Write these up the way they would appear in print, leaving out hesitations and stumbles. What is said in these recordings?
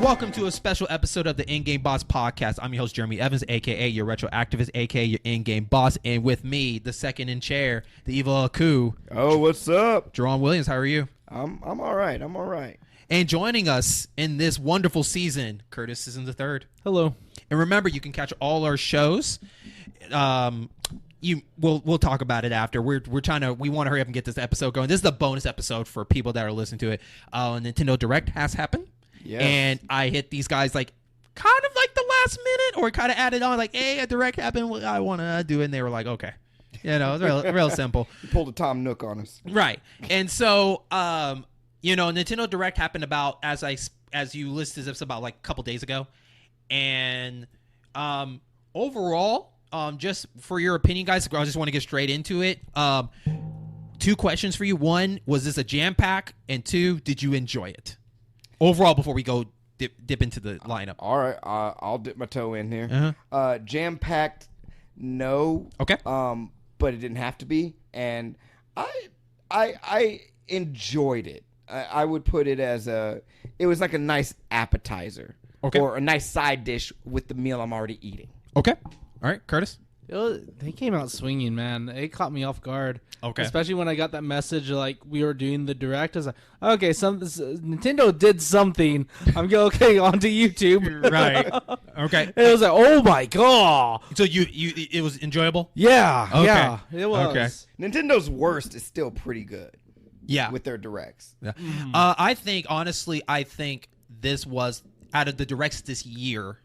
Welcome to a special episode of the In-Game Boss Podcast. I'm your host, Jeremy Evans, a.k.a. your retro activist, a.k.a. your in-game boss. And with me, the second in chair, the evil Aku. Oh, what's up? Jaron Williams, how are you? I'm all right. I'm all right. And joining us in this wonderful season, Curtis Scism III. Hello. And remember, you can catch all our shows. We'll talk about it after. We want to hurry up and get this episode going. This is a bonus episode for people that are listening to it. Nintendo Direct has happened. Yes. And I hit these guys like kind of like the last minute, or kind of added on like, hey, a Direct happened, what I want to do. And they were like, okay. You know, it's real simple. You pulled a Tom Nook on us. Right. And so, Nintendo Direct happened about, as you listed this about like a couple days ago. And overall, just for your opinion, guys, I just want to get straight into it. Two questions for you. One, was this a jam pack? And two, did you enjoy it? Overall, before we go dip into the lineup. All right, I'll dip my toe in here. Jam packed, no. Okay. But it didn't have to be, and I enjoyed it. I would put it as it was like a nice appetizer, okay, or a nice side dish with the meal I'm already eating. Okay. All right, Curtis. They came out swinging, man. It caught me off guard. Okay. Especially when I got that message like we were doing the Direct. I was like, okay, Nintendo did something. I'm going, okay, onto YouTube. Right. Okay. It was like, oh my god. So it was enjoyable? Yeah. Okay. Yeah, it was. Okay. Nintendo worst is still pretty good. Yeah. With their Directs. Yeah. I think this was, out of the Directs this year,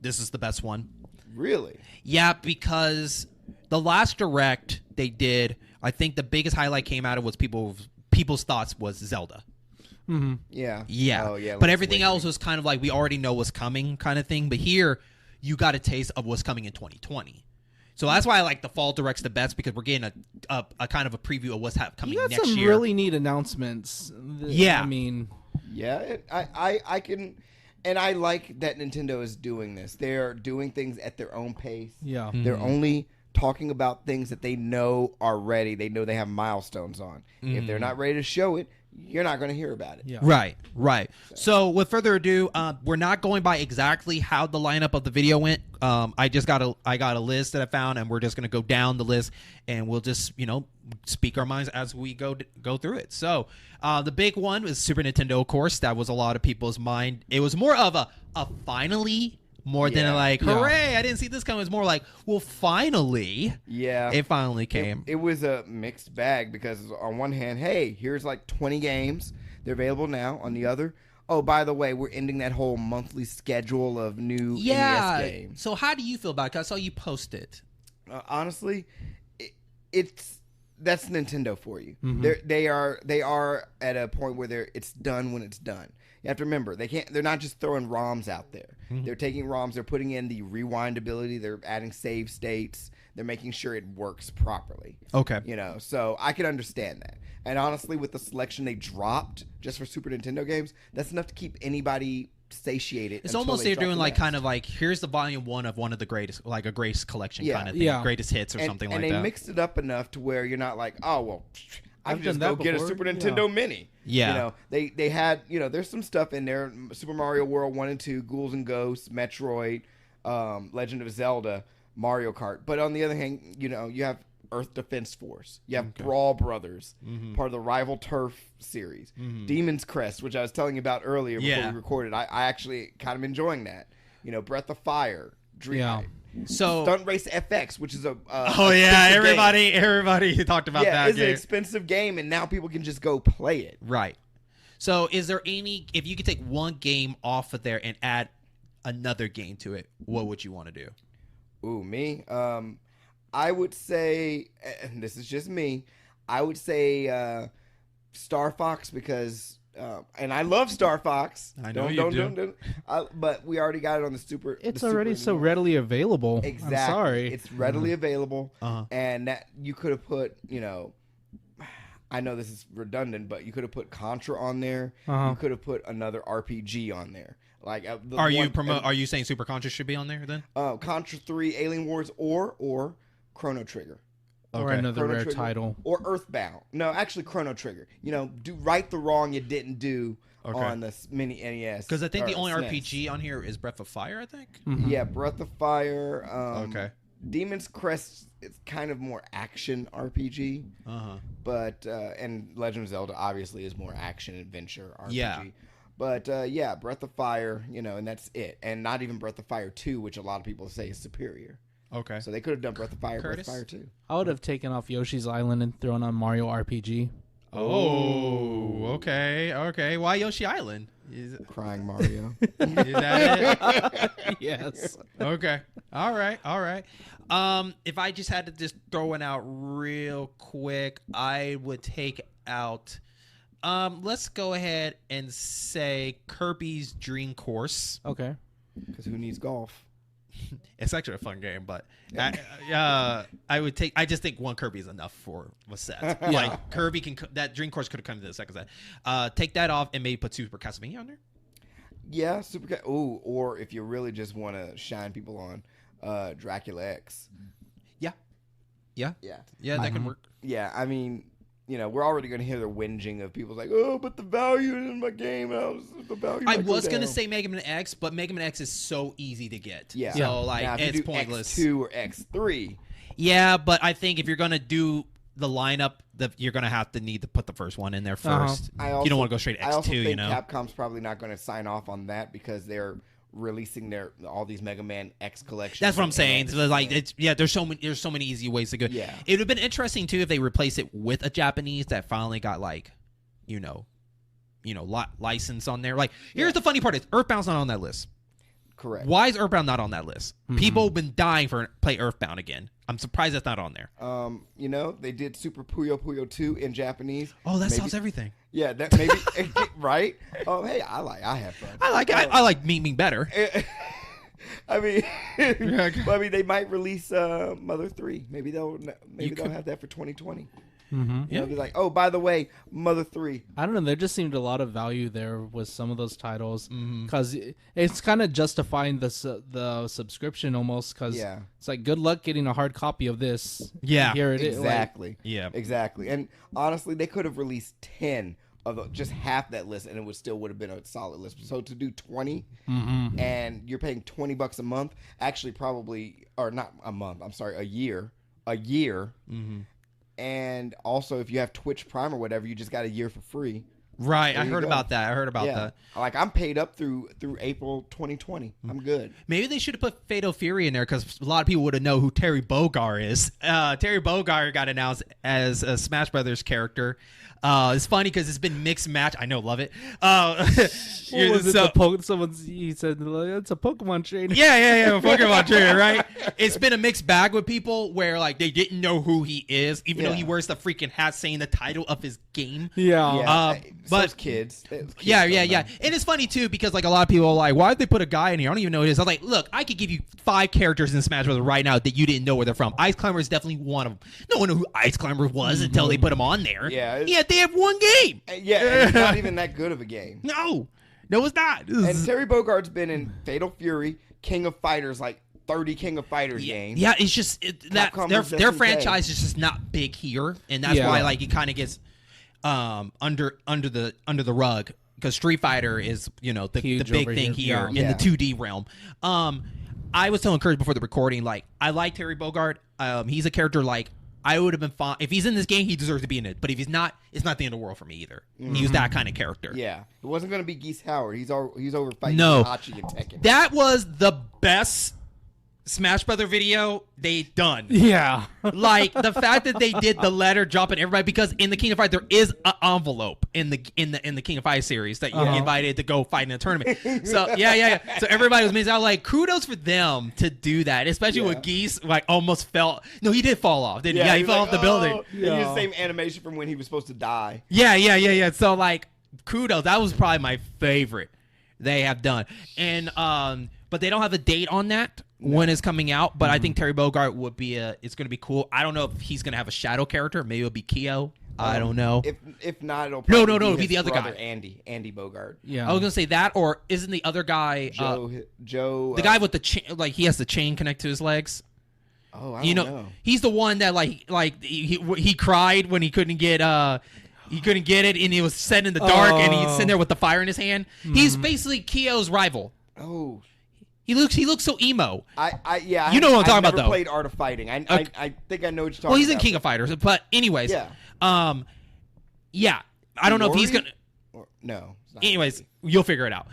this is the best one. Really? Yeah, because the last Direct they did, I think the biggest highlight came out of was people's thoughts was Zelda. Mm-hmm. Yeah. Yeah. Oh, yeah. But everything else was kind of like we already know what's coming kind of thing. But here, you got a taste of what's coming in 2020. So that's why I like the fall Directs the best, because we're getting a kind of a preview of what's coming next year. You got some really neat announcements. Yeah. I mean. Yeah, I can... And I like that Nintendo is doing this. They're doing things at their own pace. Yeah. Mm-hmm. They're only talking about things that they know are ready. They know they have milestones on. Mm-hmm. If they're not ready to show it, you're not going to hear about it. Yeah. Right. So with further ado, we're not going by exactly how the lineup of the video went. I got a list that I found, and we're just going to go down the list, and we'll just, speak our minds as we go through it. So the big one was Super Nintendo, of course. That was a lot of people's mind. It was more of a finally, more than like, hooray, I didn't see this coming. It's more like, well, finally. Yeah. It finally came. It was a mixed bag, because on one hand, hey, here's like 20 games. They're available now. On the other, oh, by the way, we're ending that whole monthly schedule of new NES games. So how do you feel about it? 'Cause I saw you post it. Honestly, that's Nintendo for you. Mm-hmm. They are at a point where it's done when it's done. You have to remember, they're not just throwing ROMs out there. Mm-hmm. They're taking ROMs, they're putting in the rewind ability, they're adding save states, they're making sure it works properly. Okay. So I can understand that. And honestly, with the selection they dropped just for Super Nintendo games, that's enough to keep anybody satiated. It's almost they're doing like kind of like, here's the volume one of one of the greatest, like a greatest collection kind of thing, greatest hits or something like that. And they mixed it up enough to where you're not like, oh, well, I can just go get a Super Nintendo Mini. Yeah. They had, there's some stuff in there. Super Mario World 1 and 2, Ghouls and Ghosts, Metroid, Legend of Zelda, Mario Kart. But on the other hand, you have Earth Defense Force. You have Brawl Brothers, part of the Rival Turf series. Demon's Crest, which I was telling you about earlier before we recorded. I actually kind of enjoying that. Breath of Fire, Dream. So Stunt Race FX, which is everybody talked about that. It's an expensive game, and now people can just go play it. Right. So is there if you could take one game off of there and add another game to it, what would you want to do? Ooh, me? I would say, and this is just me, I would say Star Fox, because and I love Star Fox. I know you do. But we already got it on the Super. It's already so readily available. Exactly. I'm sorry. It's readily available, and that you could have put, I know this is redundant, but you could have put Contra on there. You could have put another RPG on there. Like, are you saying Super Contra should be on there then? Contra 3, Alien Wars, or Chrono Trigger. Or another Chrono rare Trigger, title. or Earthbound. No, actually Chrono Trigger. Do right the wrong you didn't do on the mini NES. Because I think the or only SNES. RPG on here is Breath of Fire, I think. Yeah, Breath of Fire. Okay. Demon's Crest is kind of more action RPG, but and Legend of Zelda obviously is more action adventure RPG. Yeah. But yeah, Breath of Fire, and that's it. And not even Breath of Fire 2, which a lot of people say is superior. Okay. So they could have done Breath of Fire, Curtis? Breath of Fire 2. I would have taken off Yoshi's Island and thrown on Mario RPG. Oh, okay. Why Yoshi Island? Is Crying Mario. that it? Yes. Okay. All right. If I just had to just throw one out real quick, I would take out. Let's go ahead and say Kirby's Dream Course. Okay. Because who needs golf? It's actually a fun game, but I would take. I just think one Kirby is enough for a set. Like Kirby can. That Dream Course could have come to the second set. Take that off and maybe put Super Castlevania on there. Yeah, Ooh, or if you really just want to shine people on, Dracula X. Yeah, that can work. Yeah, I mean, we're already going to hear the whinging of people like, oh, but the value in my game, the value. I was going to say Mega Man X, but Mega Man X is so easy to get. Yeah. So like now, if it's you do pointless. X2 or X3. Yeah, but I think if you're going to do the lineup, you're going to have to need to put the first one in there first. You don't want to go straight to X2, I also think Capcom's probably not going to sign off on that because they're releasing all these Mega Man X collections. That's what I'm saying. So like there's so many easy ways to go. Yeah. It would have been interesting too if they replaced it with a Japanese that finally got like, license on there. Like here's the funny part is Earthbound's not on that list. Correct. Why is Earthbound not on that list? People have been dying for play Earthbound again. I'm surprised that's not on there. They did Super Puyo Puyo 2 in Japanese. Oh, that solves everything. Yeah, that maybe right. Oh, hey, I have fun. I like it. I like Ming better. I mean, they might release Mother 3. Maybe they'll have that for 2020. They'll be like, oh, by the way, Mother 3. I don't know. There just seemed a lot of value there with some of those titles because it's kind of justifying the subscription almost because it's like good luck getting a hard copy of this. Yeah, here it is. Exactly. Exactly. And honestly, they could have released 10 of just half that list, and it would have been a solid list. So to do 20, and you're paying $20 a month, actually probably, or not a month. I'm sorry, a year. And also, if you have Twitch Prime or whatever, you just got a year for free. Right, I heard about that. That. Like I'm paid up through April 2020. I'm good. Maybe they should have put Fatal Fury in there because a lot of people would have known who Terry Bogard is. Terry Bogard got announced as a Smash Brothers character. It's funny because it's been mixed match. I know, love it. What was it? He said it's a Pokemon trainer. Yeah, a Pokemon trainer, right? It's been a mixed bag with people where like they didn't know who he is, even though he wears the freaking hat saying the title of his game. But kids. Yeah. And it's funny too because like a lot of people are like, why did they put a guy in here? I don't even know who it is. I'm like, look, I could give you 5 characters in Smash Bros. Right now that you didn't know where they're from. Ice Climber is definitely one of them. No one knew who Ice Climber was until they put him on there. Yeah, they have one game. Yeah, and it's not even that good of a game. No, it's not. And Terry Bogard's been in Fatal Fury, King of Fighters, like 30 King of Fighters games. Yeah, it's just that their franchise is just not big here, and that's why like it kind of gets under the rug because Street Fighter is the big thing here in the 2D realm. I was telling Kurt before the recording, like I like Terry Bogard. He's a character like. I would have been fine. If he's in this game, he deserves to be in it. But if he's not, it's not the end of the world for me either. He was that kind of character. Yeah. It wasn't going to be Geese Howard. He's over fighting Hachi and Tekken. That was the best Smash Brother video they done. Yeah. Like the fact that they did the letter dropping everybody because in the King of Fighters there is an envelope in the King of Fighters series that you get invited to go fight in a tournament. So yeah. So everybody was amazed. I was like, kudos for them to do that, especially with Geese like almost fell. No, he did fall off, didn't he? Yeah, he fell off the building. He used the same animation from when he was supposed to die. Yeah. So like, kudos. That was probably my favorite they have done, and but they don't have a date on that. When it's coming out, but I think Terry Bogard would be it's going to be cool. I don't know if he's going to have a shadow character. Maybe it'll be Kyo. I don't know. If not, it'll probably be it'll be the other brother, guy, Andy Bogard. Yeah, I was going to say that, or isn't the other guy Joe? The guy with the chain, like he has the chain connect to his legs. Oh, I don't know. He's the one that like he cried when he couldn't get he couldn't get it, and he was set in the dark, and he's sitting there with the fire in his hand. He's basically Kyo's rival. Oh. He looks so emo. Yeah. You know what I'm talking about, though. I played Art of Fighting. I think I know what you're talking about. Well, he's in King of Fighters, but anyways. Yeah. Yeah. I don't know if he's gonna. No. Anyways, you'll figure it out.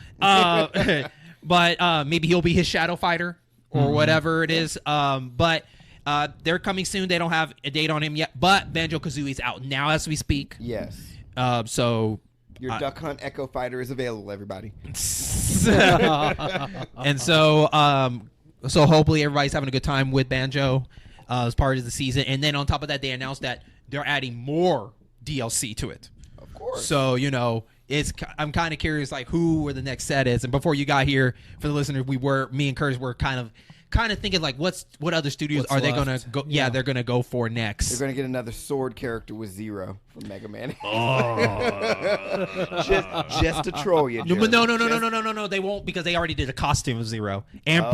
But maybe he'll be his shadow fighter or whatever it is. But they're coming soon. They don't have a date on him yet. But Banjo-Kazooie's out now as we speak. Yes. So your Duck Hunt Echo Fighter is available, everybody. And so hopefully everybody's having a good time with Banjo as part of the season. And then on top of that, they announced that they're adding more DLC to it. Of course. So, I'm kind of curious, like, who the next set is. And before you got here, for the listeners, me and Curtis were kind of thinking, like, what other studios are they going to go? Yeah, they're going to go for next. They're going to get another sword character with Zero from Mega Man. Oh. just to troll you. No, they won't, because they already did a costume of Zero. And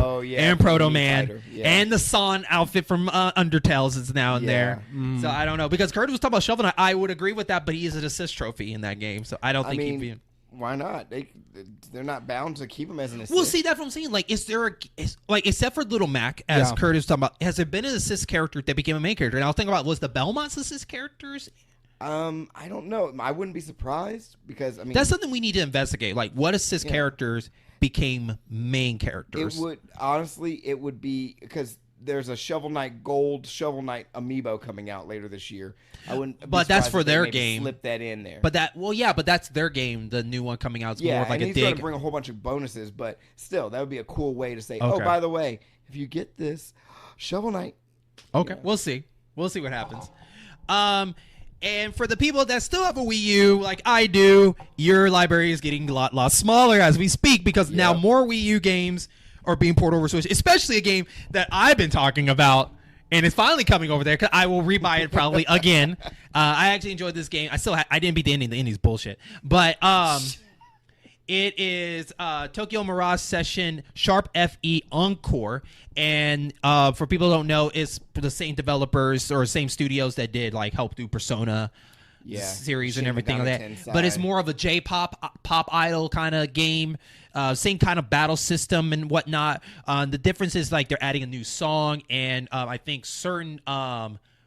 Proto Man. Yeah. And the Son outfit from Undertales is now in there. So I don't know. Because Curtis was talking about Shovel Knight. I would agree with that, but he is an assist trophy in that game. So I don't think he'd be... Why not? They're not bound to keep him as an assist. Well, see, that's what I'm saying. Like, except for Little Mac, as Curtis was talking about, has there been an assist character that became a main character? And I was thinking about, was the Belmonts assist characters? I don't know. I wouldn't be surprised, because that's something we need to investigate. Like, what assist characters became main characters? It would be because there's a Shovel Knight Gold Shovel Knight amiibo coming out later this year. But that's for their game. Slip that in there. But that's their game. The new one coming out is more of like and a he's going to bring a whole bunch of bonuses. But still, that would be a cool way to say, oh, by the way, if you get this, Shovel Knight. Okay, we'll see. We'll see what happens. And for the people that still have a Wii U, like I do, your library is getting a lot smaller as we speak, because now more Wii U games are being ported over Switch, especially a game that I've been talking about, and it's finally coming over there, because I will rebuy it probably again. I actually enjoyed this game. I didn't beat the ending. The ending's bullshit. But it is Tokyo Mirage Session Sharp FE Encore. And for people who don't know, it's the same developers or same studios that did help do Persona series and everything like that. Tensai. But it's more of a J-pop pop idol kind of game. Same kind of battle system and whatnot. The difference is they're adding a new song, and I think certain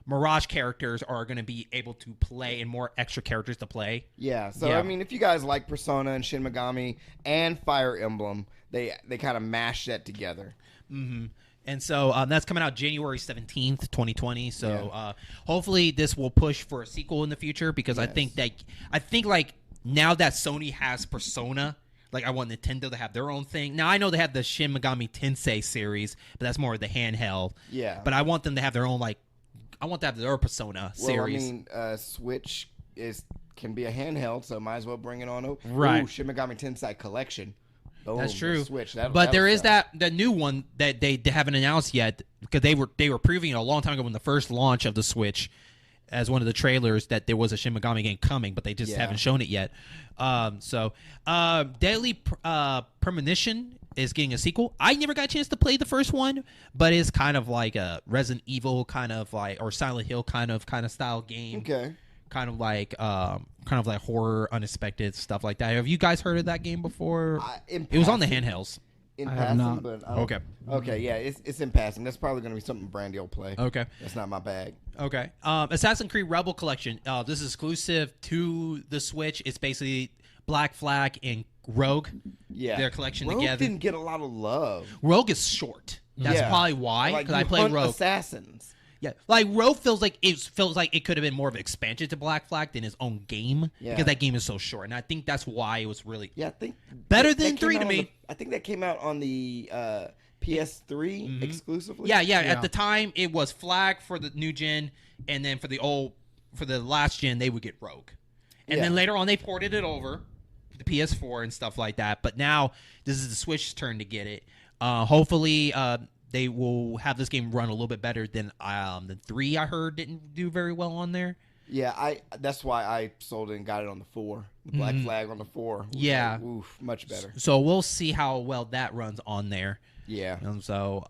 Mirage characters are going to be able to play, and more extra characters to play. Yeah. So if you guys like Persona and Shin Megami and Fire Emblem, they kind of mash that together. Mm-hmm. And so that's coming out January 17th, 2020. So hopefully this will push for a sequel in the future, because I think now that Sony has Persona, I want Nintendo to have their own thing. Now, I know they have the Shin Megami Tensei series, but that's more of the handheld. Yeah. But I want them to have their own, I want to have their Persona series. Switch can be a handheld, so might as well bring it on over. Right. Ooh, Shin Megami Tensei Collection. Boom, that's true. Switch. But there is the new one that they haven't announced yet, because they were previewing it a long time ago when the first launch of the Switch, as one of the trailers, that there was a Shin Megami game coming, but they just haven't shown it yet. Deadly Premonition is getting a sequel. I never got a chance to play the first one, but it's kind of like a Resident Evil or Silent Hill kind of style game. Okay. Kind of like horror, unexpected stuff like that. Have you guys heard of that game before? It was on the handhelds. In passing, but okay, yeah, it's in passing. That's probably going to be something Brandy will play. Okay, that's not my bag. Okay, Assassin's Creed Rebel Collection. This is exclusive to the Switch. It's basically Black Flag and Rogue. Yeah, their collection Rogue together. Didn't get a lot of love. Rogue is short. That's probably why. Because I play Rogue. Assassins. Yeah, Rogue feels like it could have been more of an expansion to Black Flag than his own game, because that game is so short, and I think that's why it was really I think better than 3 to me. I think that came out on the PS3 exclusively. Yeah. At the time, it was Flag for the new gen, and then for the last gen, they would get Rogue, and then later on they ported it over to the PS4 and stuff like that. But now this is the Switch's turn to get it. Hopefully. They will have this game run a little bit better than 3. I heard didn't do very well on there. Yeah, that's why I sold it and got it on the 4. The Black Flag on the 4. Yeah, much better. So we'll see how well that runs on there. Yeah. And so,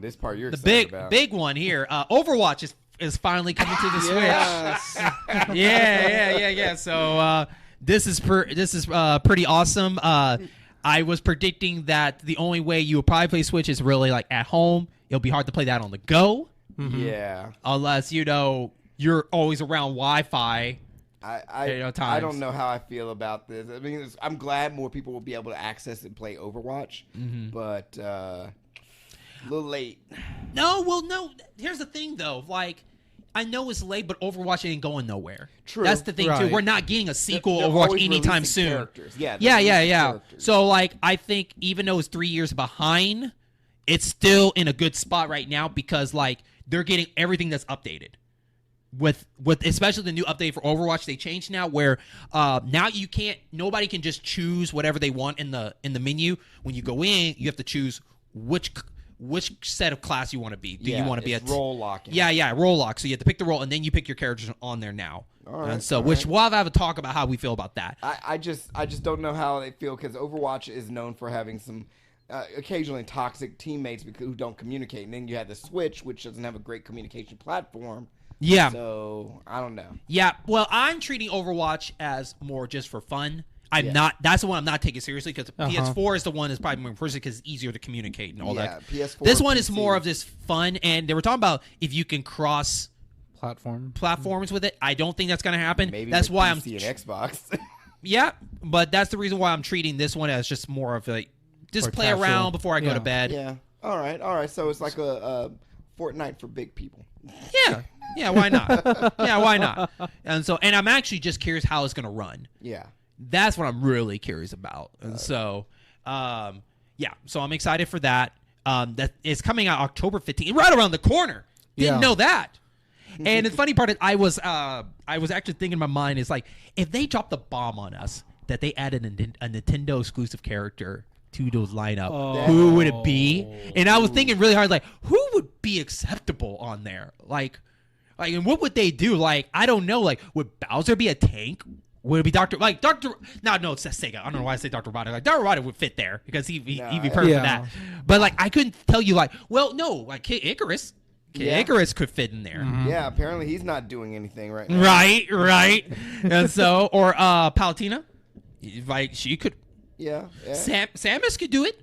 this part you're excited about. Big one here. Overwatch is is finally coming to the Switch. Yeah. So this is pretty awesome. I was predicting that the only way you would probably play Switch is really like at home. It'll be hard to play that on the go. Mm-hmm. Yeah. Unless you're always around Wi-Fi. I don't know how I feel about this. I mean, I'm glad more people will be able to access and play Overwatch, but a little late. No. Here's the thing, though. Like, I know it's late, but Overwatch ain't going nowhere. True. That's the thing, too. We're not getting a sequel of Overwatch anytime soon. Characters. Yeah. Characters. So, like, I think even though it's 3 years behind, it's still in a good spot right now because, like, they're getting everything that's updated. With especially the new update for Overwatch, they changed now where now nobody can just choose whatever they want in the menu. When you go in, you have to choose which set of class you want to be. Do you want to be a role locking? Yeah, role lock. So you have to pick the role and then you pick your characters on there now. All right. And so we'll have a talk about how we feel about that. I just don't know how they feel because Overwatch is known for having some occasionally toxic teammates who don't communicate, and then you have the Switch, which doesn't have a great communication platform. Yeah. So, I don't know. Yeah. Well, I'm treating Overwatch as more just for fun. That's the one I'm not taking seriously because PS4 is the one that's probably more personal because it's easier to communicate and all that. PS4. This one is more of this fun, and they were talking about if you can cross platforms with it. I don't think that's going to happen. Maybe that's why PC and Xbox. Yeah, but that's the reason why I'm treating this one as just more of like just play around before I go to bed. Yeah. All right. So it's like a Fortnite for big people. Yeah. Yeah, why not? And I'm actually just curious how it's going to run. Yeah. That's what I'm really curious about. And so I'm excited for that. That is coming out October 15th, right around the corner. Didn't know that. And the funny part is I was actually thinking in my mind is like, if they dropped the bomb on us that they added a Nintendo exclusive character to those lineup, who would it be? And I was thinking really hard, like, who would be acceptable on there? Like, and what would they do? Like, I don't know. Like, would Bowser be a tank? Would it be Dr. No, it's Sega. I don't know why I say Dr. Robotnik. Like, Dr. Robotnik would fit there because he'd be perfect for that. But, like, I couldn't tell you, like, well, no, like, Kid Icarus. Icarus could fit in there. Mm-hmm. Yeah, apparently he's not doing anything right now. Right. And so, or Palutena. Like, she could. Yeah. Samus could do it.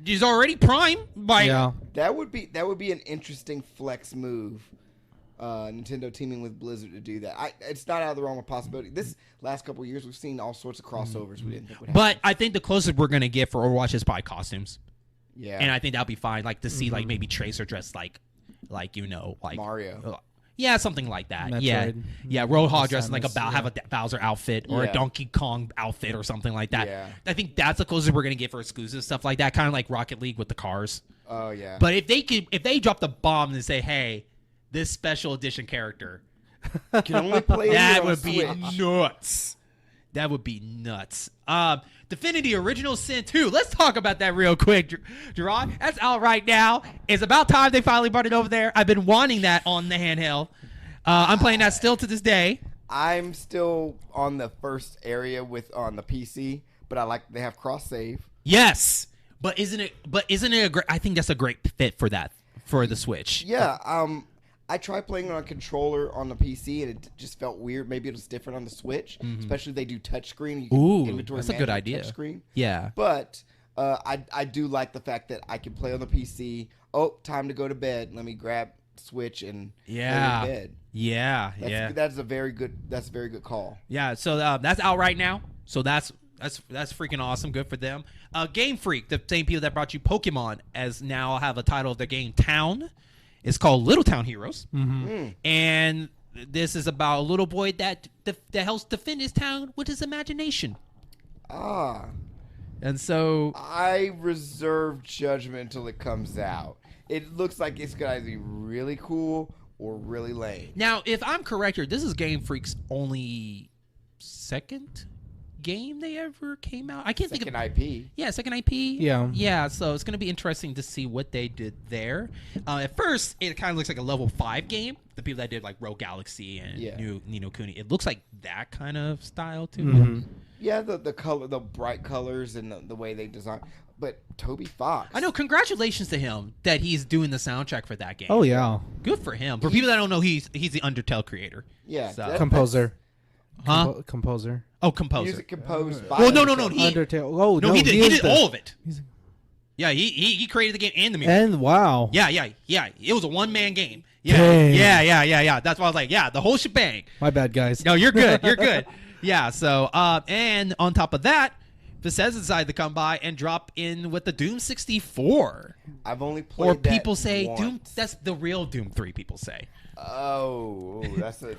She's already prime. That would be an interesting flex move. Nintendo teaming with Blizzard to do that. It's not out of the realm of possibility. This last couple of years, we've seen all sorts of crossovers we didn't think would happen. But I think the closest we're going to get for Overwatch is probably costumes. Yeah. And I think that'll be fine. Like, to see, like, maybe Tracer dressed like Mario. Yeah, something like that. Metroid. Yeah. Roadhog dressed like have a Bowser outfit or a Donkey Kong outfit or something like that. Yeah. I think that's the closest we're going to get for exclusive stuff like that, kind of like Rocket League with the cars. Oh, yeah. But if they drop the bomb and say, hey, this special edition character can only play that would be nuts. That would be nuts. Divinity Original Sin 2. Let's talk about that real quick, Jaron. That's out right now. It's about time they finally brought it over there. I've been wanting that on the handheld. I'm playing that still to this day. I'm still on the first area on the PC, but they have cross save. Yes, but isn't it a great? I think that's a great fit for the Switch. Yeah. I tried playing on a controller on the PC, and it just felt weird. Maybe it was different on the Switch, especially if they do touchscreen. Ooh, that's a good idea. Touchscreen. Yeah. But I do like the fact that I can play on the PC. Oh, time to go to bed. Let me grab Switch and lay in bed. Yeah. That's a very good call. Yeah. So that's out right now. So that's freaking awesome. Good for them. Game Freak, the same people that brought you Pokemon, as now have a title of their game Town. It's called Little Town Heroes, and this is about a little boy that helps defend his town with his imagination. And so I reserve judgment until it comes out. It looks like it's gonna either be really cool or really lame. Now, if I'm correct here, this is Game Freak's only second game they ever came out. I can't think of IP. Yeah, second IP. Yeah. So it's gonna be interesting to see what they did there. At first, it kind of looks like a level 5 game. The people that did like Rogue Galaxy and New Ni no Kuni, it looks like that kind of style too. Mm-hmm. Yeah, the color, the bright colors, and the way they design. But Toby Fox, I know. Congratulations to him that he's doing the soundtrack for that game. Oh yeah. Good for him. For people that don't know, he's the Undertale creator. Yeah, So. Composer. Huh? Composer. Oh, composer. Music composed by Well, no. Undertale. Oh No, he did all of it. He's- Yeah, he created the game and the music. And wow. Yeah. It was a one-man game. Dang. Yeah. That's why I was like, yeah, the whole shebang. My bad, guys. No, you're good. You're good. Yeah. So, and on top of that, Bethesda decided to come by and drop in with the Doom 64. I've only played. Or people say once. Doom. That's the real Doom 3. People say. Oh, that's a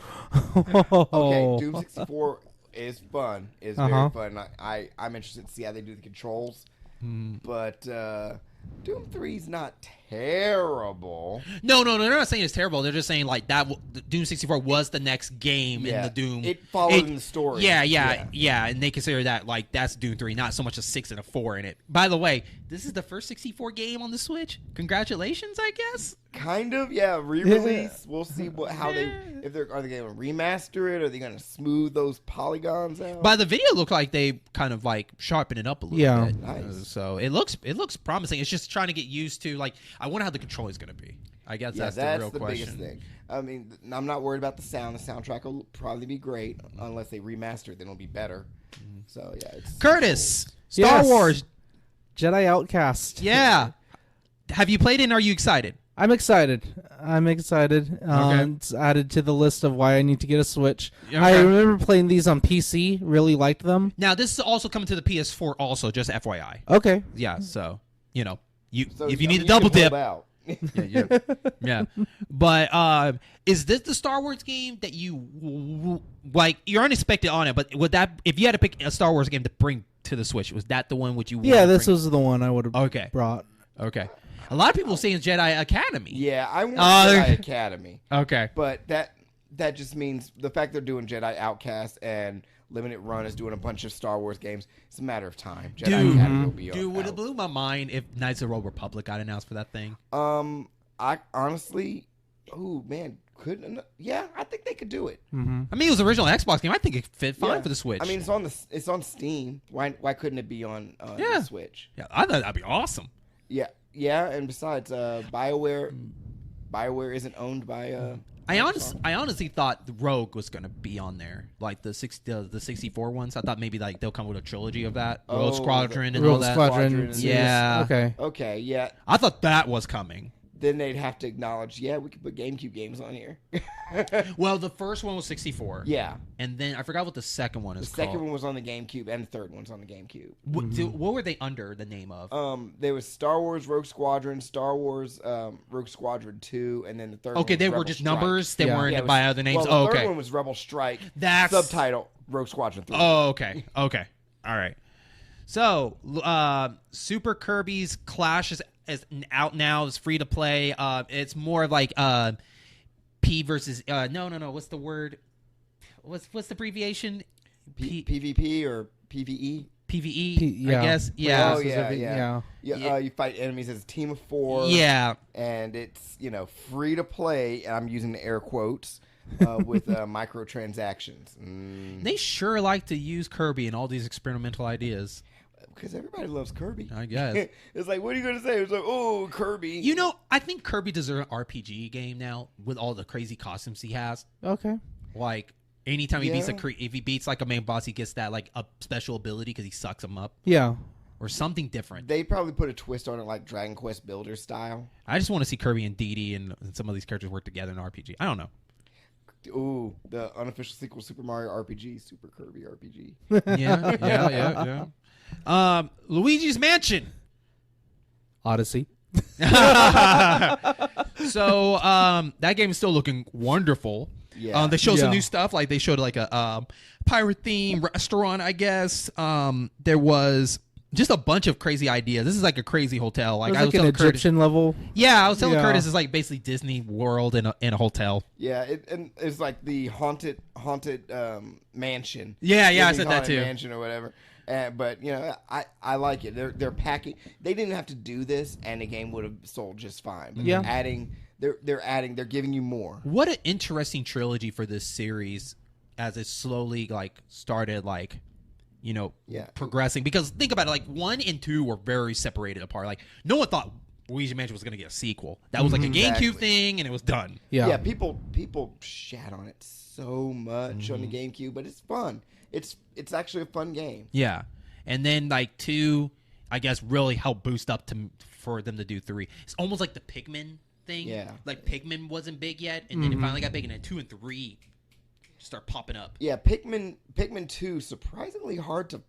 okay. Doom 64 is fun. It's very fun. I'm interested to see how they do the controls. But Doom 3's not terrible. No, they're not saying it's terrible. They're just saying like that. Doom 64 was the next game in the Doom. It followed in the story. Yeah, and they consider that like that's Doom 3, not so much a 6 and a 4 in it. By the way, this is the first 64 game on the Switch. Congratulations, I guess. Kind of, yeah. Re-release. We'll see are they going to remaster it? Are they going to smooth those polygons out? By the video, look like they kind of like sharpen it up a little bit. Nice. So it looks promising. It's just trying to get used to like I wonder how the control is going to be. I guess that's the real question. Biggest thing. I mean, I'm not worried about the sound. The soundtrack will probably be great unless they remaster it. Then it'll be better. So yeah, it's Curtis, Star Wars, Jedi Outcast. Yeah. Have you played it and are you excited? I'm excited. It's added to the list of why I need to get a Switch. Okay. I remember playing these on PC. Really liked them. Now, this is also coming to the PS4 also, just FYI. Okay. Yeah, so, so, if you need a can double hold dip. out. Yeah. But is this the Star Wars game that you, like, you're unexpected on it, but would that, if you had to pick a Star Wars game to bring to the Switch, was that the one would you Yeah, this was the one I would have brought. Okay. A lot of people saying Jedi Academy. Yeah, I want Jedi Academy. Okay. But that just means the fact they're doing Jedi Outcast and Limited Run is doing a bunch of Star Wars games. It's a matter of time. Jedi Academy will be Dude, would it blew my mind if Knights of the Old Republic got announced for that thing? I honestly, couldn't. Yeah, I think they could do it. Mm-hmm. I mean, it was an original Xbox game. I think it fit fine for the Switch. I mean, it's on Steam. Why couldn't it be on the Switch? Yeah, I thought that'd be awesome. Yeah, and besides, BioWare isn't owned by. I honestly thought the Rogue was gonna be on there, like the 64 ones. I thought maybe like they'll come with a trilogy of that, Rogue Squadron and all that. Squadron. Yeah. Okay. Yeah. I thought that was coming. Then they'd have to acknowledge, we could put GameCube games on here. Well, the first one was 64. Yeah. And then I forgot what the second one is called. called. The second one was on the GameCube, and the third one's on the GameCube. What were they under the name of? There was Star Wars Rogue Squadron, Star Wars Rogue Squadron 2, and then the third one they was were Rebel just Strike. numbers? They weren't by other names? Well, the third one was Rebel Strike. That's... Subtitle, Rogue Squadron 3. Oh, okay. All right. So, Super Kirby's Clash is out now. It's free to play. It's more of like P versus no. What's the word? What's the abbreviation? PvP or PvE? PvE. I guess. Yeah. Oh yeah. You fight enemies as a team of 4. Yeah. And it's free to play. And I'm using the air quotes. With microtransactions. They sure like to use Kirby and all these experimental ideas. Because everybody loves Kirby. I guess. It's like, what are you going to say? It's like, oh, Kirby. I think Kirby deserves an RPG game now with all the crazy costumes he has. Okay. Like, anytime he beats if he beats like a main boss, he gets that like a special ability because he sucks him up. Yeah. Or something different. They probably put a twist on it like Dragon Quest Builder style. I just want to see Kirby and Dee Dee and some of these characters work together in an RPG. I don't know. Ooh, the unofficial sequel, Super Mario RPG, Super Kirby RPG. Yeah. Luigi's Mansion. Odyssey. So that game is still looking wonderful. Yeah. They showed some new stuff. Like they showed like a pirate theme restaurant, I guess. There was just a bunch of crazy ideas. This is like a crazy hotel. Like, it was I was like an telling Egyptian Curtis, level. Yeah, I was telling Curtis it's like basically Disney World in a hotel. Yeah, and it's like the haunted mansion. Yeah, I Disney's said that Haunted too. Mansion or whatever. But I like it. They're packing. They didn't have to do this, and the game would have sold just fine. But they're giving you more. What an interesting trilogy for this series, as it slowly like started like, progressing. Because think about it, like 1 and 2 were very separated apart. Like no one thought Luigi Mansion was going to get a sequel. That was like a GameCube thing, and it was done. Yeah. People shat on it so much on the GameCube, but it's fun. It's actually a fun game. Yeah, and then like 2, I guess, really helped boost up for them to do 3. It's almost like the Pikmin thing. Yeah, like Pikmin wasn't big yet, and then it finally got big, and then 2 and 3 start popping up. Yeah, Pikmin 2 surprisingly hard to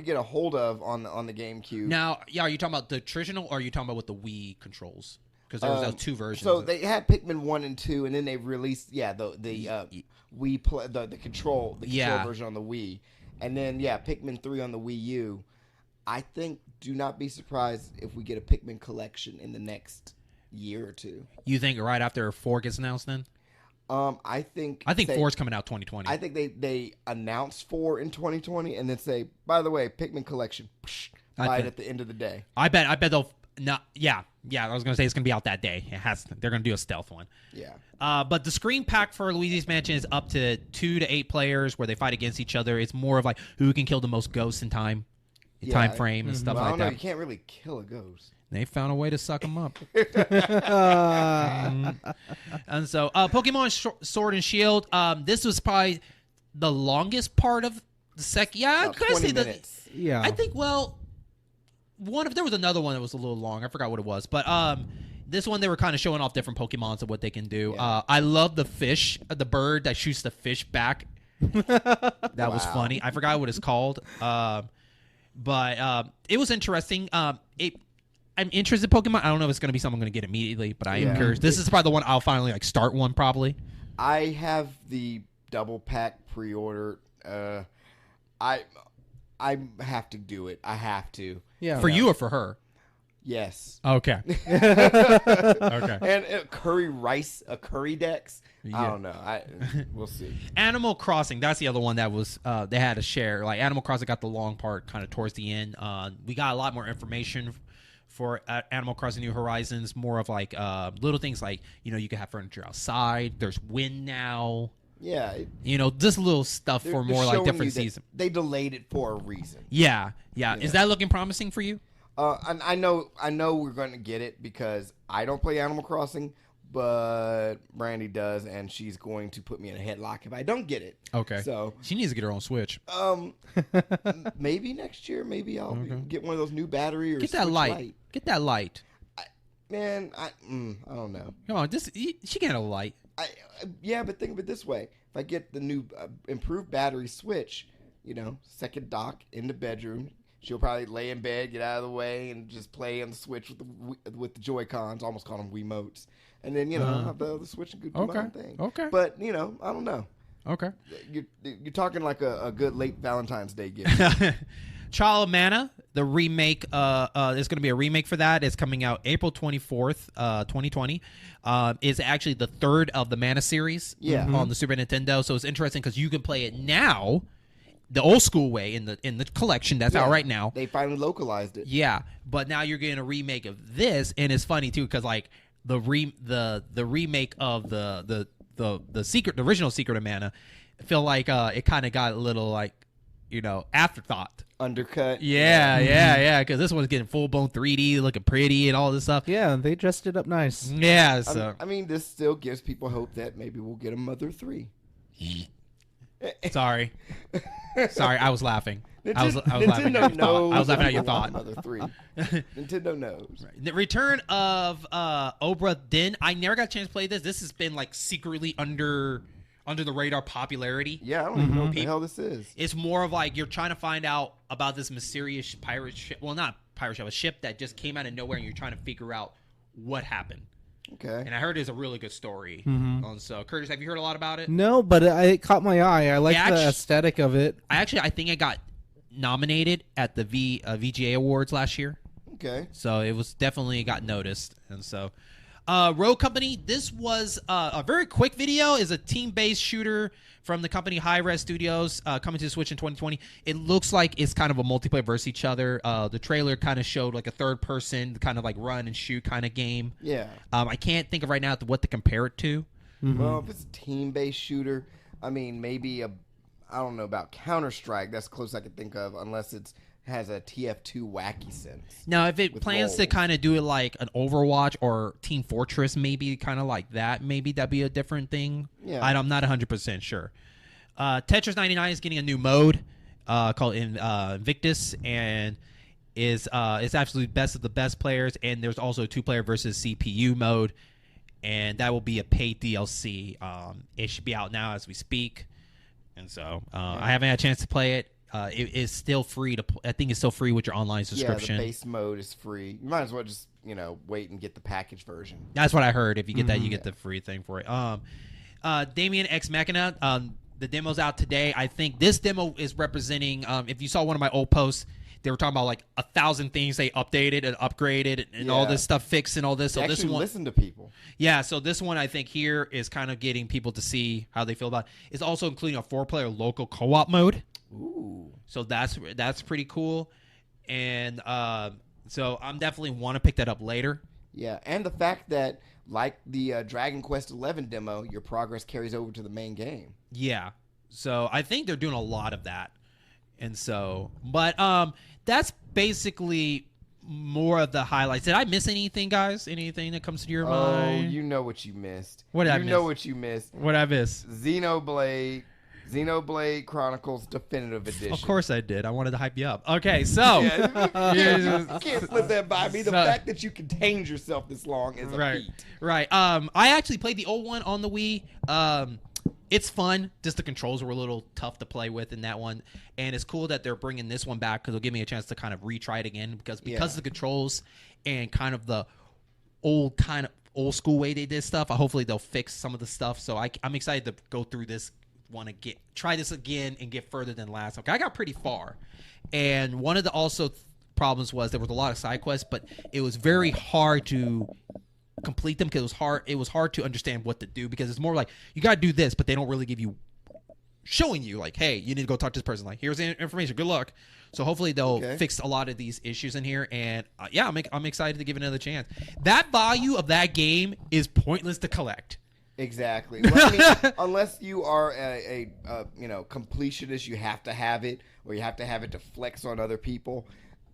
get a hold of on the GameCube. Now, are you talking about the traditional, or are you talking about with the Wii controls? Because there was those 2 versions. So they had Pikmin 1 and 2, and then they released the Wii play, the control version on the Wii, and then Pikmin 3 on the Wii U. I think do not be surprised if we get a Pikmin collection in the next year or 2. You think right after 4 gets announced then? I think 4 is coming out 2020. I think they announce 4 in 2020 and then say, by the way, Pikmin collection, right at the end of the day. I bet they'll not. Yeah. I was gonna say it's gonna be out that day. They're gonna do a stealth one. Yeah. But the screen pack for Luigi's Mansion is up to 2 to 8 players where they fight against each other. It's more of like who can kill the most ghosts in time frame and stuff I don't know. that. You can't really kill a ghost. They found a way to suck them up. And so, Pokemon Sword and Shield. This was probably the longest part of the second. Yeah, About 20 minutes. Yeah. I think. Well, there was another one that was a little long. I forgot what it was, but this one they were kind of showing off different Pokemons and what they can do. Yeah. I love the fish, the bird that shoots the fish back. That was funny. I forgot what it's called. But it was interesting. I'm interested in Pokemon. I don't know if it's going to be something I'm going to get immediately, but I am curious. This is probably the one I'll finally like start one probably. I have the double pack pre-order. I have to do it. I have to. Yeah. For you or for her? Yes. Okay. Okay. And a curry dex. Yeah. I don't know. We'll see. Animal Crossing. That's the other one that was they had to share. Like Animal Crossing got the long part kind of towards the end. We got a lot more information for Animal Crossing New Horizons. More of like little things like you can have furniture outside. There's wind now. Yeah. Just little stuff for more like different seasons. They delayed it for a reason. Yeah. Is that looking promising for you? And I know we're going to get it because I don't play Animal Crossing, but Brandy does, and she's going to put me in a headlock if I don't get it. Okay. So she needs to get her own Switch. Maybe next year. Maybe I'll get one of those new battery or get that Switch light. Get that light. I don't know. Come on, she can have a light. Yeah, but think of it this way: if I get the new improved battery Switch, second dock in the bedroom. She'll probably lay in bed, get out of the way, and just play on the Switch with the Joy-Cons. Almost call them Wiimotes. And then, have the Switch and do my own thing. Okay. But, I don't know. Okay. You're talking like a good late Valentine's Day gift. Child of Mana, the remake, there's going to be a remake for that. It's coming out April 24th, 2020. It's actually the third of the Mana series on the Super Nintendo. So it's interesting because you can play it now the old school way in the collection that's out right now. They finally localized it. Yeah, but now you're getting a remake of this, and it's funny too because like the remake of the original Secret of Mana, I feel like it kind of got a little like afterthought. Undercut. Yeah, because this one's getting full blown 3D, looking pretty and all this stuff. Yeah, they dressed it up nice. Yeah, so this still gives people hope that maybe we'll get a Mother 3. Sorry, I was laughing. I was laughing at your thought. Mother 3. Nintendo knows. Right. The return of Obra Dinn. I never got a chance to play this. This has been like secretly under the radar popularity. Yeah, I don't even know what the hell this is. It's more of like you're trying to find out about this mysterious pirate ship. Well, not pirate ship, a ship that just came out of nowhere, and you're trying to figure out what happened. Okay. And I heard it's a really good story. So, Curtis, have you heard a lot about it? No, but it caught my eye. I like the aesthetic of it. I think I got nominated at the VGA Awards last year. Okay. So it was definitely got noticed. And so Rogue Company, this was a very quick video. Is a team-based shooter from the company Hi-Res Studios, coming to the Switch in 2020. It looks like it's kind of a multiplayer versus each other. The trailer kind of showed like a third-person kind of like run and shoot kind of game. Yeah. I can't think of right now what to compare it to. Well, if it's a team-based shooter, I mean, maybe I don't know about Counter-Strike. That's the closest I could think of, unless it's has a TF2 wacky sense. Now, if it plans to kind of do it like an Overwatch or Team Fortress, maybe kind of like that, maybe that'd be a different thing. Yeah. I'm not 100% sure. Tetris 99 is getting a new mode called Invictus, and is it's absolutely best of the best players, and there's also a 2-player versus CPU mode, and that will be a paid DLC. It should be out now as we speak, and so I haven't had a chance to play it. It is still free to. I think it's still free with your online subscription. Yeah, the base mode is free. You might as well just wait and get the package version. That's what I heard. If you get that, you get the free thing for it. Damien X Machina. The demo's out today. I think this demo is representing. If you saw one of my old posts, they were talking about like 1,000 things they updated and upgraded and all this stuff fixed and all this. So this one, listen to people. Yeah. So this one, I think here is kind of getting people to see how they feel about it. It's also including a 4-player local co-op mode. Ooh. So that's pretty cool, and so I'm definitely want to pick that up later. Yeah, and the fact that like the Dragon Quest XI demo, your progress carries over to the main game. Yeah, so I think they're doing a lot of that, and so but that's basically more of the highlights. Did I miss anything, guys? Anything that comes to your mind? Oh, you know what you missed. What did I miss? miss? You know what you missed. What did I miss? Xenoblade Chronicles Definitive Edition. Of course I did. I wanted to hype you up. Okay, so you can't slip that by me. The fact that you contained yourself this long is a feat. Right. I actually played the old one on the Wii. It's fun. Just the controls were a little tough to play with in that one, and it's cool that they're bringing this one back because it'll give me a chance to kind of retry it again because of the controls and kind of the old school way they did stuff. Hopefully they'll fix some of the stuff. So I'm excited to go through this. Want to try this again and get further than last. Okay, I got pretty far, and one of the problems was there was a lot of side quests, but it was very hard to complete them because it was hard to understand what to do because it's more like you got to do this, but they don't really give you showing you like, hey, you need to go talk to this person. Like, here's the information. Good luck. So hopefully they'll fix a lot of these issues in here, and I'm excited to give it another chance. That value of that game is pointless to collect. Exactly. Well, I mean, unless you are a completionist, you have to have it, or you have to have it to flex on other people.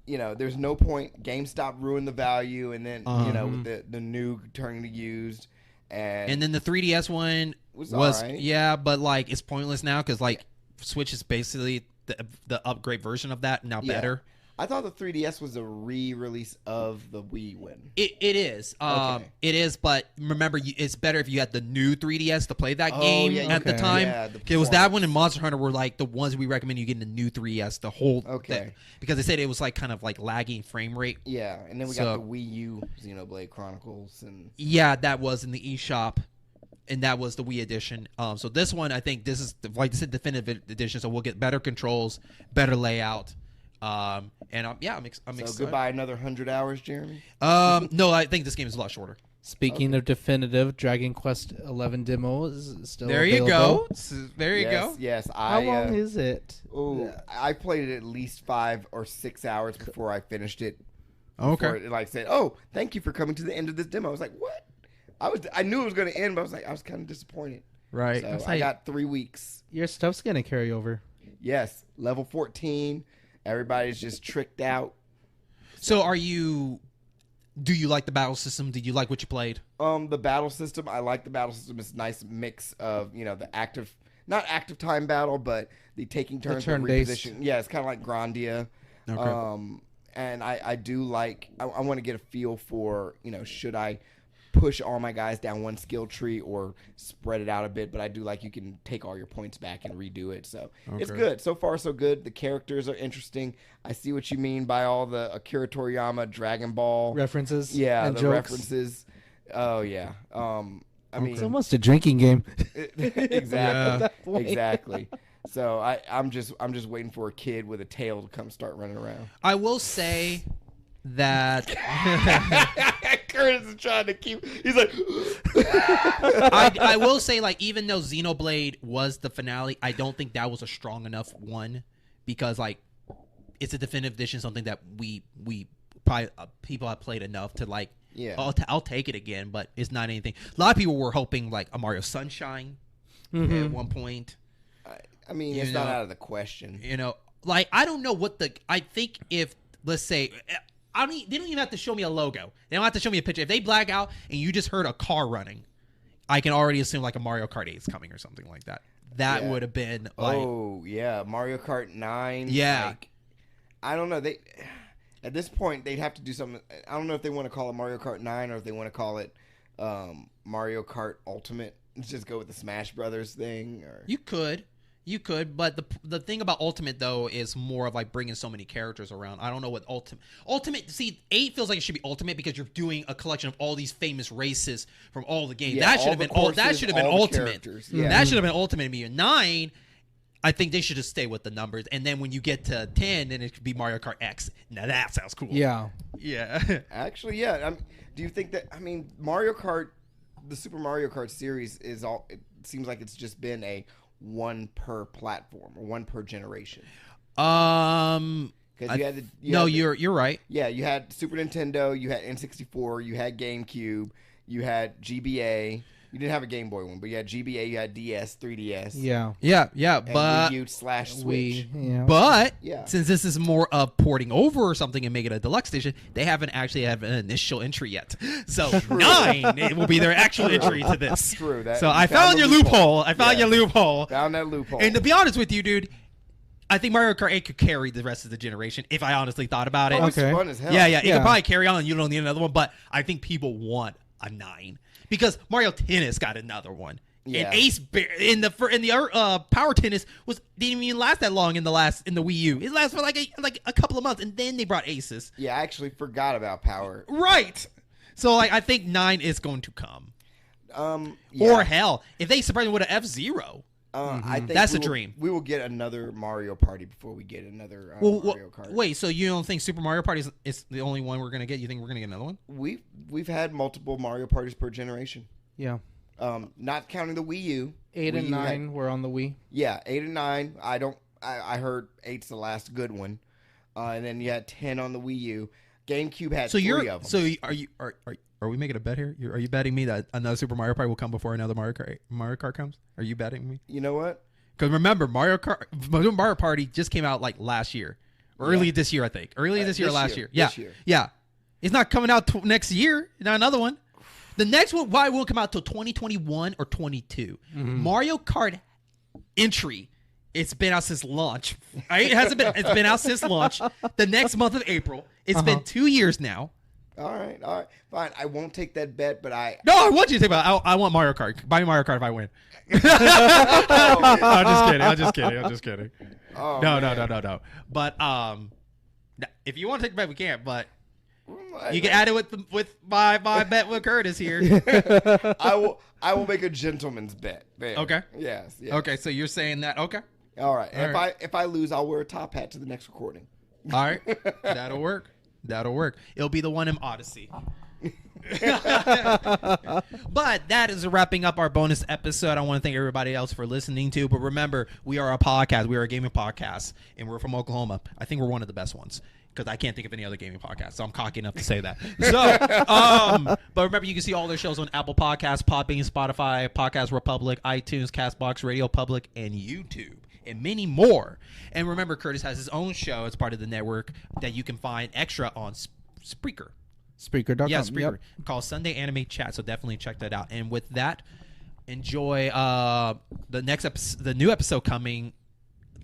There's no point. GameStop ruined the value, and then with the new turning to used, and then the 3DS one was right. But like it's pointless now because like Switch is basically the upgrade version of that now better. I thought the 3DS was a re-release of the Wii one. It is. It is, but remember, it's better if you had the new 3DS to play that game at the time. Yeah, it was that one and Monster Hunter were like the ones we recommend you get in the new 3DS to hold. Okay. Because they said it was like kind of like lagging frame rate. Yeah, and then we got the Wii U Xenoblade Chronicles. That was in the eShop. And that was the Wii edition. So this one, I think this is, like I said, definitive edition. So we'll get better controls, better layout. I'm excited. So goodbye another 100 hours, Jeremy? No, I think this game is a lot shorter. Speaking of definitive, Dragon Quest XI demo is still there available. There you go. Yes. How long is it? I played it at least 5 or 6 hours before I finished it. Okay. It said, thank you for coming to the end of this demo. I was like, what? I knew it was going to end, but I was kind of disappointed. Right. So I got 3 weeks. Your stuff's going to carry over. Yes. Level 14. Everybody's just tricked out. So do you like the battle system? Did you like what you played? The battle system, I like the battle system. It's a nice mix of, the not active time battle, but the taking turns and reposition. Yeah, it's kind of like Grandia. Okay. And I do like, I want to get a feel for, should I push all my guys down one skill tree or spread it out a bit, but I do like you can take all your points back and redo it. So It's good. So far, so good. The characters are interesting. I see what you mean by all the Akira Toriyama Dragon Ball references. Yeah, and the jokes. References. Oh, yeah. I mean, it's almost a drinking game. Exactly. Exactly. So I'm just waiting for a kid with a tail to come start running around. I will say that Curtis is trying to keep. He's like, I will say, like, even though Xenoblade was the finale, I don't think that was a strong enough one because, like, it's a definitive edition, something that we probably people have played enough to like. Yeah, I'll take it again, but it's not anything. A lot of people were hoping like a Mario Sunshine at one point. I mean, it's not out of the question. You know, like I don't know what I think if let's say. They don't even have to show me a logo. They don't have to show me a picture. If they black out and you just heard a car running, I can already assume like a Mario Kart 8 is coming or something like that. That would have been like... Oh, yeah. Mario Kart 9. Yeah. Like, I don't know. At this point, they'd have to do something. I don't know if they want to call it Mario Kart 9 or if they want to call it Mario Kart Ultimate. Let's just go with the Smash Brothers thing. Or... You could, but the thing about Ultimate though is more of like bringing so many characters around. I don't know what Ultimate. See, 8 feels like it should be Ultimate because you're doing a collection of all these famous races from all the games. Yeah, that should have been Ultimate. Yeah. That should have been Ultimate. Media 9. I think they should just stay with the numbers, and then when you get to 10, then it could be Mario Kart X. Now that sounds cool. Yeah. Actually, yeah. Do you think that? I mean, Mario Kart, the Super Mario Kart series is all. It seems like it's just been a one per platform or one per generation. Because you're right. Yeah, you had Super Nintendo, you had N64, you had GameCube, you had GBA. You didn't have a Game Boy one, but you had GBA, you had DS, 3DS. Yeah, and but Wii U/Switch. Yeah. But since this is more of porting over or something and making a deluxe edition, they haven't actually have an initial entry yet. So 9 it will be their actual entry to this. True. So I found your loophole. Found that loophole. And to be honest with you, dude, I think Mario Kart 8 could carry the rest of the generation if I honestly thought about it. It's fun as hell. Yeah. It could probably carry on. You don't need another one, but I think people want a 9. Because Mario Tennis got another one, and Ace in the Power Tennis didn't even last that long in the Wii U. It lasted for like a couple of months, and then they brought Aces. Yeah, I actually forgot about Power. Right. So I think 9 is going to come. Yeah. Or hell, if they surprise me with an F-Zero. I think that's a dream. We will get another Mario Party before we get another Mario Kart. Wait, so you don't think Super Mario Party is the only one we're gonna get? You think we're gonna get another one? We've had multiple Mario Parties per generation. Yeah. Not counting the Wii U. 8 and 9 were on the Wii. Yeah, 8 and 9. I heard 8's the last good one, and then you had 10 on the Wii U. GameCube had 3 of them. So are we making a bet here? Are you betting me that another Super Mario Party will come before another Mario Kart comes? Are you betting me? You know what? Because remember, Mario Party just came out like last year, early this year, I think. Early this year, or last year. Yeah, yeah. It's not coming out next year. Not another one. The next one probably won't come out till 2021 or 22. Mario Kart entry. It's been out since launch. Right? It's been out since launch. The next month of April. It's been 2 years now. All right, fine. I won't take that bet, but I want you to take about. I want Mario Kart. Buy me Mario Kart if I win. I'm just kidding. Oh, no. But if you want to take the bet, we can't. But you can add it with my bet with Curtis here. I will make a gentleman's bet. There. Okay. Yes. Okay, so you're saying that? Okay. All right. If I lose, I'll wear a top hat to the next recording. All right. That'll work. It'll be the one in Odyssey. But that is wrapping up our bonus episode. I want to thank everybody else for listening to. But remember, we are a podcast. We are a gaming podcast, and we're from Oklahoma. I think we're one of the best ones because I can't think of any other gaming podcast. So I'm cocky enough to say that. So, but remember, you can see all their shows on Apple Podcasts, Podbean, Spotify, Podcast Republic, iTunes, Castbox, Radio Public, and YouTube, and many more. And remember, Curtis has his own show as part of the network that you can find extra on Spreaker. Spreaker.com. Yeah, Spreaker. Yep. Called Sunday Anime Chat, so definitely check that out. And with that, enjoy the new episode coming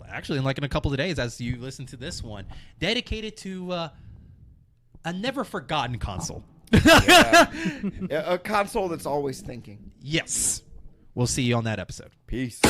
actually in a couple of days as you listen to this one, dedicated to a never forgotten console. A console that's always thinking. Yes. We'll see you on that episode. Peace.